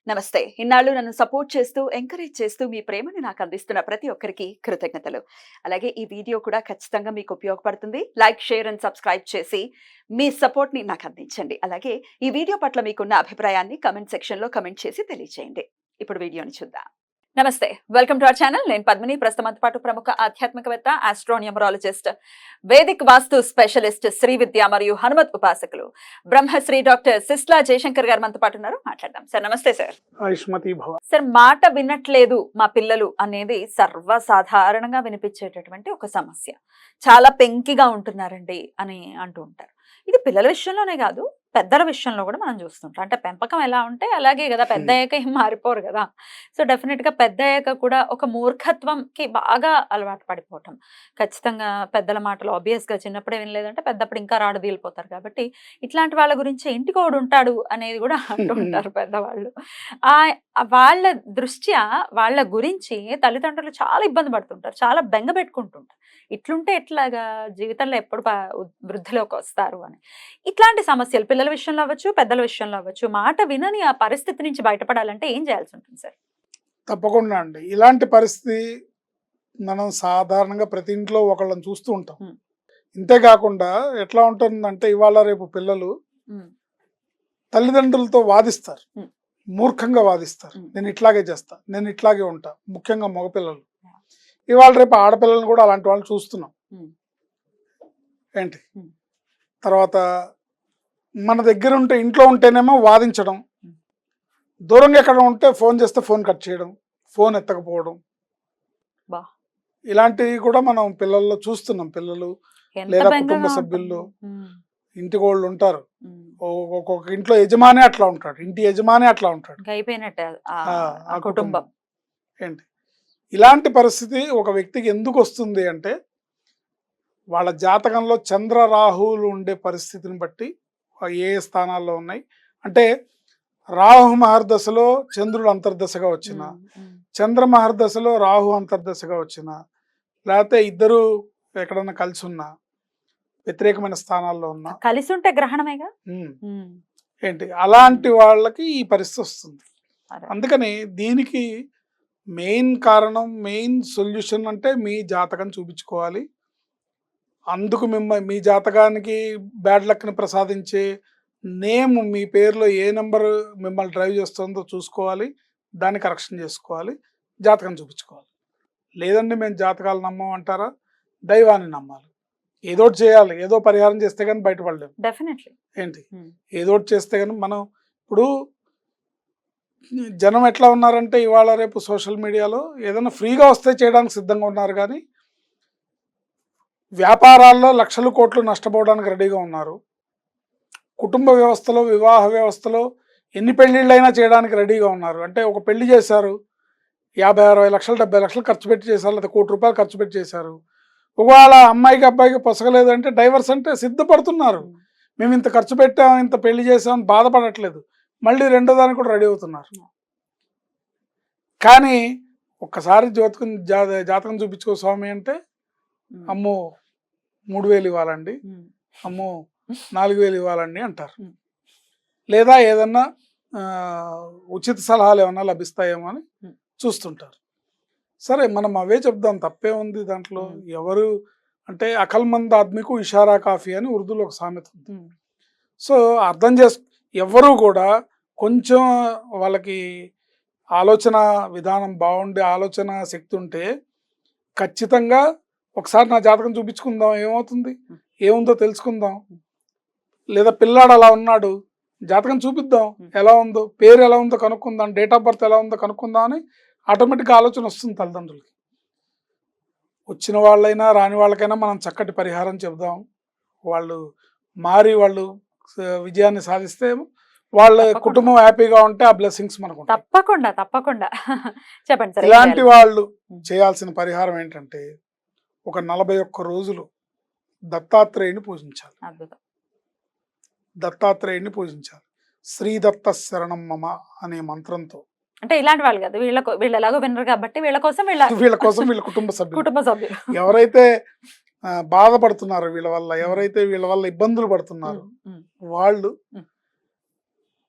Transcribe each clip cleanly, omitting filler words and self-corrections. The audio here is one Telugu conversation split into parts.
నమస్తే. ఇన్నాళ్ళు నన్ను సపోర్ట్ చేస్తూ, ఎంకరేజ్ చేస్తూ మీ ప్రేమని నాకు అందిస్తున్న ప్రతి ఒక్కరికి కృతజ్ఞతలు. అలాగే ఈ వీడియో కూడా ఖచ్చితంగా మీకు ఉపయోగపడుతుంది. లైక్, షేర్ అండ్ సబ్స్క్రైబ్ చేసి మీ సపోర్ట్‌ని నాకు అందించండి. అలాగే ఈ వీడియో పట్ల మీకున్న అభిప్రాయాన్ని కామెంట్ సెక్షన్‌లో కామెంట్ చేసి తెలియజేయండి. ఇప్పుడు వీడియోని చూద్దాం. నమస్తే. Welcome to our channel. నేను పద్మిని. ప్రస్తుతం పాటు ప్రముఖ ఆధ్యాత్మికవేత్త, ఆస్ట్రోన్యూమరాలజిస్ట్, వేదిక్ వాస్తు స్పెషలిస్ట్, శ్రీ విద్య మరియు హనుమత్ ఉపాసకులు బ్రహ్మశ్రీ డాక్టర్ సిస్లా జయశంకర్ గారు మనతో పాటు ఉన్నారు. మాట్లాడదాం. సార్ నమస్తే సార్. సార్, మాట వినట్లేదు మా పిల్లలు అనేది సర్వసాధారణంగా వినిపించేటటువంటి ఒక సమస్య. చాలా పెంకిగా ఉంటున్నారండి అని అంటూ ఉంటారు. ఇది పిల్లల విషయంలోనే కాదు, పెద్దల విషయంలో కూడా మనం చూస్తుంటాం. అంటే పెంపకం ఎలా ఉంటే అలాగే కదా, పెద్ద అయ్యాక ఏం మారిపోరు కదా. సో డెఫినెట్ గా పెద్ద అయ్యాక కూడా ఒక మూర్ఖత్వంకి బాగా అలవాటు పడిపోవటం. ఖచ్చితంగా పెద్దల మాటలు ఆబ్వియస్ గా చిన్నప్పుడే వినలేదంటే పెద్దప్పుడు ఇంకా రాడు తీలిపోతారు. కాబట్టి ఇట్లాంటి వాళ్ళ గురించి ఇంటికోడు ఉంటాడు అనేది కూడా అంటూ ఉంటారు పెద్దవాళ్ళు. ఆ వాళ్ళ దృష్ట్యా వాళ్ళ గురించి తల్లిదండ్రులు చాలా ఇబ్బంది పడుతుంటారు, చాలా బెంగ పెట్టుకుంటుంటారు. ఇట్లుంటే ఎట్లాగా జీవితంలో ఎప్పుడు వృద్ధిలోకి వస్తారు అని. ఇట్లాంటి సమస్యలు పిల్లల విషయంలో అవ్వచ్చు, పెద్దల విషయంలో అవ్వచ్చు, మాట వినని ఆ పరిస్థితి నుంచి బయటపడాలంటే ఏం చేయాల్సి ఉంటుంది సార్? తప్పకుండా అండి. ఇలాంటి పరిస్థితి మనం సాధారణంగా ప్రతి ఇంట్లో ఒకళ్ళని చూస్తూ ఉంటాం. ఇంతే కాకుండా ఎట్లా ఉంటుందంటే ఇవాళ రేపు పిల్లలు తల్లిదండ్రులతో వాదిస్తారు, మూర్ఖంగా వాదిస్తారు. నేను ఇట్లాగే చేస్తా, నేను ఇట్లాగే ఉంటా. ముఖ్యంగా మగపిల్లలు. ఇవాళ రేపు ఆడపిల్లలను కూడా అలాంటి వాళ్ళు చూస్తున్నాం. ఏంటి తర్వాత మన దగ్గర ఉంటే, ఇంట్లో ఉంటేనేమో వాదించడం, దూరంగా ఎక్కడ ఉంటే ఫోన్ చేస్తే ఫోన్ కట్ చేయడం, ఫోన్ ఎత్తకపోవడం, ఇలాంటివి కూడా మనం పిల్లల్లో చూస్తున్నాం. పిల్లలు లేదా కుటుంబ సభ్యుల్లో ఇంటికి వాళ్ళు ఉంటారు. ఒక్కొక్క ఇంట్లో యజమాని అట్లా ఉంటాడు, ఇంటి యజమాని అట్లా ఉంటాడు, ఆ కుటుంబం. ఏంటి ఇలాంటి పరిస్థితి ఒక వ్యక్తికి ఎందుకు వస్తుంది అంటే వాళ్ళ జాతకంలో చంద్ర రాహువులు ఉండే పరిస్థితిని బట్టి ఏ స్థానాల్లో ఉన్నాయి అంటే, రాహు మహర్దశలో చంద్రుడు అంతర్దశగా వచ్చిన, చంద్ర మహర్దశలో రాహు అంతర్దశగా వచ్చిన, లేకపోతే ఇద్దరు ఎక్కడన్నా కలిసి ఉన్నా, వ్యతిరేకమైన స్థానాల్లో ఉన్నా, కలిసి ఉంటే గ్రహణమేగా. ఏంటి అలాంటి వాళ్ళకి ఈ పరిస్థితి వస్తుంది. అందుకని దీనికి మెయిన్ కారణం, మెయిన్ సొల్యూషన్ అంటే మీ జాతకం చూపించుకోవాలి. అందుకు మీ జాతకానికి బ్యాడ్ లక్ని ప్రసాదించే నేమ్, మీ పేరులో ఏ నెంబర్ మిమ్మల్ని డ్రైవ్ చేస్తుందో చూసుకోవాలి, దాన్ని కరెక్షన్ చేసుకోవాలి, జాతకం చూపించుకోవాలి. లేదండి మేము జాతకాలు నమ్మమంటారా, దైవాన్ని నమ్మాలి. ఏదోటి చేయాలి, ఏదో పరిహారం చేస్తే కానీ బయటపడలేము. డెఫినెట్లీ ఏంటి ఏదోటి చేస్తే కానీ మనం ఇప్పుడు జనం ఎట్లా ఉన్నారంటే ఇవాళ రేపు సోషల్ మీడియాలో ఏదైనా ఫ్రీగా వస్తే చేయడానికి సిద్ధంగా ఉన్నారు, కానీ వ్యాపారాల్లో లక్షల కోట్లు నష్టపోవడానికి రెడీగా ఉన్నారు. కుటుంబ వ్యవస్థలో, వివాహ వ్యవస్థలో ఎన్ని పెళ్ళిళ్ళైనా చేయడానికి రెడీగా ఉన్నారు. అంటే ఒక పెళ్లి చేశారు, 50-60 లక్షలు 70 లక్షలు ఖర్చు పెట్టి చేశారు, లేదా ₹1 కోటి ఖర్చు పెట్టి చేశారు. ఒకవేళ అమ్మాయికి అబ్బాయికి పొసగలేదు అంటే డైవర్స్ అంటే సిద్ధపడుతున్నారు. మేము ఇంత ఖర్చు పెట్టాం, ఇంత పెళ్లి చేసామని బాధపడట్లేదు, మళ్ళీ రెండో దానికి కూడా రెడీ అవుతున్నారు. కానీ ఒక్కసారి జాతకం చూపించుకో స్వామి అంటే అమ్మో 3,000 ఇవ్వాలండి, అమ్మో 4,000 ఇవ్వాలండి అంటారు. లేదా ఏదన్నా ఉచిత సలహాలు ఏమన్నా లభిస్తాయేమో అని చూస్తుంటారు. సరే మనం అవే చెప్దాం, తప్పే ఉంది దాంట్లో. ఎవరు అంటే అకల్మంద్ ఆద్మీకు ఇషారా కాఫీ అని ఉర్దూలో ఒక సామెత ఉంది. సో అర్థం ఎవరు కూడా కొంచెం వాళ్ళకి ఆలోచన విధానం బాగుండే, ఆలోచన శక్తి ఉంటే ఖచ్చితంగా ఒకసారి నా జాతకం చూపించుకుందాం, ఏమవుతుంది, ఏముందో తెలుసుకుందాం. లేదా పిల్లాడు అలా ఉన్నాడు, జాతకం చూపిద్దాం, ఎలా ఉందో, పేరు ఎలా ఉందో కనుక్కుందాం, డేట్ ఆఫ్ బర్త్ ఎలా ఉందో కనుక్కుందాం అని ఆటోమేటిక్గా ఆలోచన వస్తుంది తల్లిదండ్రులకి. వచ్చిన వాళ్ళైనా రాని వాళ్ళకైనా మనం చక్కటి పరిహారం చెబుదాం. వాళ్ళు మారి వాళ్ళు విజయాన్ని సాధిస్తే వాళ్ళ కుటుంబం హ్యాపీగా ఉంటే ఆ బ్లెస్సింగ్స్ మనకు తప్పకుండా తప్పకుండా చెప్పండి సార్. ఇలాంటి వాళ్ళు చేయాల్సిన పరిహారం ఏంటంటే, ఒక 41 రోజులు దత్తాత్రేయుని పూజించాలి. దత్తాత్రేయుని పూజించాలి. శ్రీదత్త శరణం మమ అనే మంత్రంతో. అంటే ఇలాంటి వాళ్ళు కదా, వీళ్ళు ఎలాగో వినరు కాబట్టి వీళ్ళ కోసం వీళ్ళ కుటుంబ సభ్యులు ఎవరైతే బాధపడుతున్నారో, వీళ్ళ వల్ల ఎవరైతే వీళ్ళ వల్ల ఇబ్బందులు పడుతున్నారో వాళ్ళు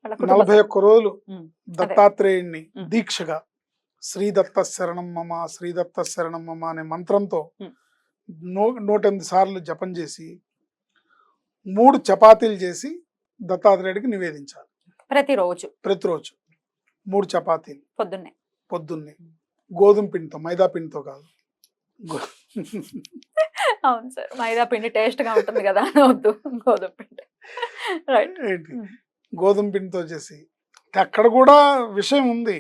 వాళ్ళ కుటుంబ 41 రోజులు ఉమ్, దత్తాత్రేయుణ్ణి ఉమ్. దీక్షగా శ్రీదత్త శరణం మమ శ్రీదత్త శరణం మమ అనే మంత్రంతో ఉమ్. 108 సార్లు జపం చేసి 3 చపాతీలు చేసి దత్తాత్రేయుడికి నివేదించాలి ప్రతిరోజు ప్రతిరోజు. 3 చపాతీలు పొద్దున్నే. పొద్దున్నే గోధుమ పిండితో, మైదా పిండితో కాదు. గో- అవును సార్, మైదా పిండి టేస్ట్ గా ఉంటుంది కదా అని వద్దు, గోధుమ పిండి. రైట్. ఏంటి గోధుమ పిండితో చేసి, అక్కడ కూడా విషయం ఉంది.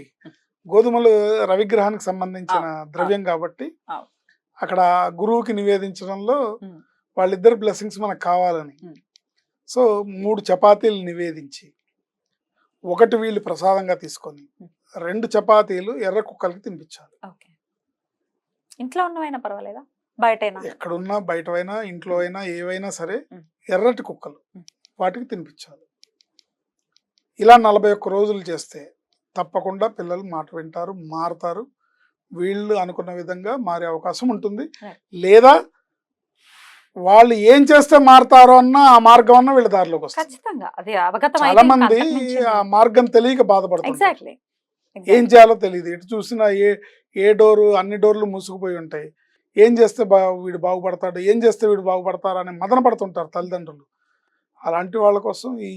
గోధుమలు రవిగ్రహానికి సంబంధించిన ద్రవ్యం కాబట్టి అవును. అక్కడ గురువుకి నివేదించడంలో ఉమ్. వాళ్ళిద్దరు బ్లెస్సింగ్స్ మనకు కావాలని. ఉమ్. సో 3 చపాతీలు నివేదించి, 1 వీళ్ళు ప్రసాదంగా తీసుకొని 2 చపాతీలు ఎర్ర కుక్కలకి తినిపించాలి. ఓకే. ఇంట్లో ఉన్నవైనా పర్వాలేదా, బయటైనా? ఎక్కడున్నా, బయటవైనా, ఇంట్లో అయినా, ఏవైనా సరే ఉమ్. ఎర్రటి కుక్కలు ఉమ్. వాటికి తినిపించాలి. ఇలా 41 రోజులు చేస్తే తప్పకుండా పిల్లలు మాట వింటారు, మారుతారు. వీళ్ళు అనుకున్న విధంగా మారే అవకాశం ఉంటుంది. Right. లేదా వాళ్ళు ఏం చేస్తే మారుతారో అన్న ఆ మార్గం అన్న వీళ్ళ దారిలోకి వస్తుంది. ఖచ్చితంగా అది అవగతం చాలా మంది ఆ మార్గం తెలియక బాధపడుతుంటారు. ఎగ్జాక్ట్లీ. ఏం చేయాలో తెలియదు. ఎటు చూసినా ఏ డోరు, అన్ని డోర్లు మూసుకుపోయి ఉంటాయి. ఏం చేస్తే వీడు బాగుపడతాడు, ఏం చేస్తే వీడు బాగుపడతారు అని మదన పడుతుంటారు తల్లిదండ్రులు. అలాంటి వాళ్ళ కోసం ఈ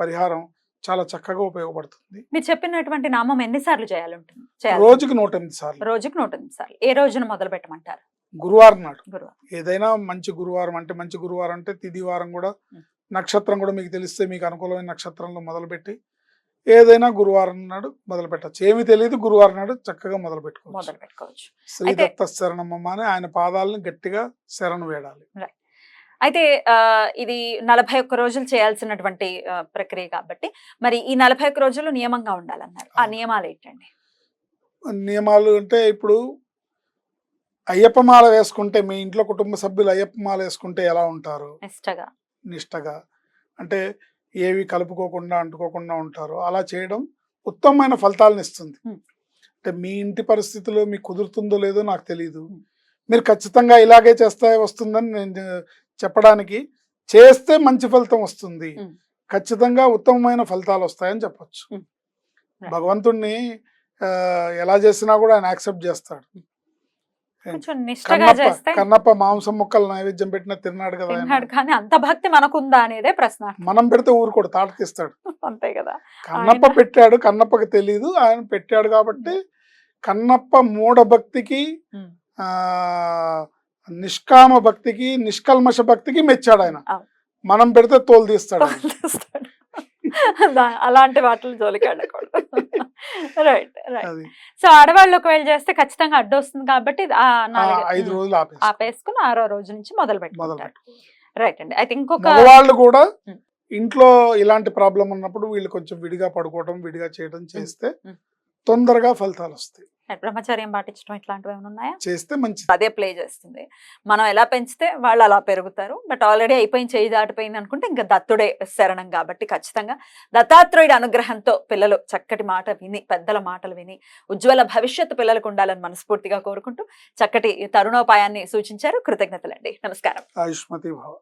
పరిహారం చాలా చక్కగా ఉపయోగపడుతుంది. మీరు చెప్పినటువంటి నామం ఎన్నిసార్లు చేయాలంటుంది? రోజుకి 108 సార్లు. రోజుకి 108 సార్లు. ఏ రోజున మొదలు పెట్టమంటారు? గురువారం నాడు. గురువారం. ఏదైనా మంచి గురువారం అంటే, మంచి గురువారం అంటే తిథి వారం కూడా, ఉం. నక్షత్రం కూడా మీకు తెలిస్తే మీకు అనుకూలమైన నక్షత్రంలో మొదలుపెట్టి ఏదైనా గురువారం నాడు మొదలు పెట్టచ్చు. ఏమీ తెలియదు, గురువారం నాడు చక్కగా మొదలు పెట్టుకోవచ్చు. శ్రీదత్త శరణమ్మ అని ఆయన పాదాలను గట్టిగా శరణు వేడాలి. అయితే ఇది 41 రోజులు చేయాల్సినటువంటి ప్రక్రియ కాబట్టి, మరి ఈ 41 రోజులు నియమంగా ఉండాలన్నారు. ఆ నియమాలు ఏంటండి? నియమాలు అంటే, ఇప్పుడు అయ్యప్ప మాల వేసుకుంటే, మీ ఇంట్లో కుటుంబ సభ్యులు అయ్యప్ప మాల వేసుకుంటే ఎలా ఉంటారు? నిష్టగా అంటే ఏవి కలుపుకోకుండా, అంటుకోకుండా ఉంటారు. అలా చేయడం ఉత్తమమైన ఫలితాలను ఇస్తుంది. అంటే మీ ఇంటి పరిస్థితిలో మీకు కుదురుతుందో లేదో నాకు తెలియదు. మీరు ఖచ్చితంగా ఇలాగే చేస్తే వస్తుందని నేను చెప్పడానికి, చేస్తే మంచి ఫలితం వస్తుంది, ఖచ్చితంగా ఉత్తమమైన ఫలితాలు వస్తాయని చెప్పొచ్చు. భగవంతుణ్ణి ఎలా చేసినా కూడా ఆయన యాక్సెప్ట్ చేస్తాడు. కన్నప్ప మాంసం ముక్కలు నైవేద్యం పెట్టిన తిన్నాడు కదా, కానీ అంత భక్తి మనకుందా అనేదే ప్రశ్న. మనం పెడితే ఊరు కూడా తాటకిస్తాడు. అంతే కదా. కన్నప్ప పెట్టాడు, కన్నప్పకి తెలీదు, ఆయన పెట్టాడు కాబట్టి కన్నప్ప మూఢ భక్తికి, నిష్కామ భక్తికి, నిష్కల్మష భక్తికి మెచ్చాడు ఆయన. మనం పెడితే తోలు తీస్తాడు. అలాంటి వాటిలో జోలికి వెళ్ళకూడదు. Right right. సో ఆడవాళ్ళు ఒకవేళ చేస్తే ఖచ్చితంగా అడ్డు వస్తుంది కాబట్టి 5 రోజులు ఆపేసుకుని 6వ రోజు నుంచి మొదలు పెట్టుకుంటారు. రైట్ అండి. అయితే ఇంకొక వాళ్ళు కూడా ఇంట్లో ఇలాంటి ప్రాబ్లం ఉన్నప్పుడు వీళ్ళు కొంచెం విడిగా పడుకోవడం, విడిగా చేయడం చేస్తే తొందరగా ఫలితాలు వస్తాయి. బ్రహ్మచర్యం పాటించడం ఇట్లాంటివి ఏమైనా ఉన్నాయా? చేస్తే మంచి అదే ప్లే చేస్తుంది. మనం ఎలా పెంచితే వాళ్ళు అలా పెరుగుతారు. బట్ ఆల్రెడీ అయిపోయింది, చేయి దాటిపోయింది అనుకుంటే ఇంకా దత్తుడే శరణం కాబట్టి ఖచ్చితంగా దత్తాత్రేయుడి అనుగ్రహంతో పిల్లలు చక్కటి మాట విని, పెద్దల మాటలు విని ఉజ్వల భవిష్యత్తు పిల్లలకు ఉండాలని మనస్ఫూర్తిగా కోరుకుంటూ చక్కటి తరుణోపాయాన్ని సూచించారు. కృతజ్ఞతలండి. నమస్కారం. ఆయుష్మతి భవ.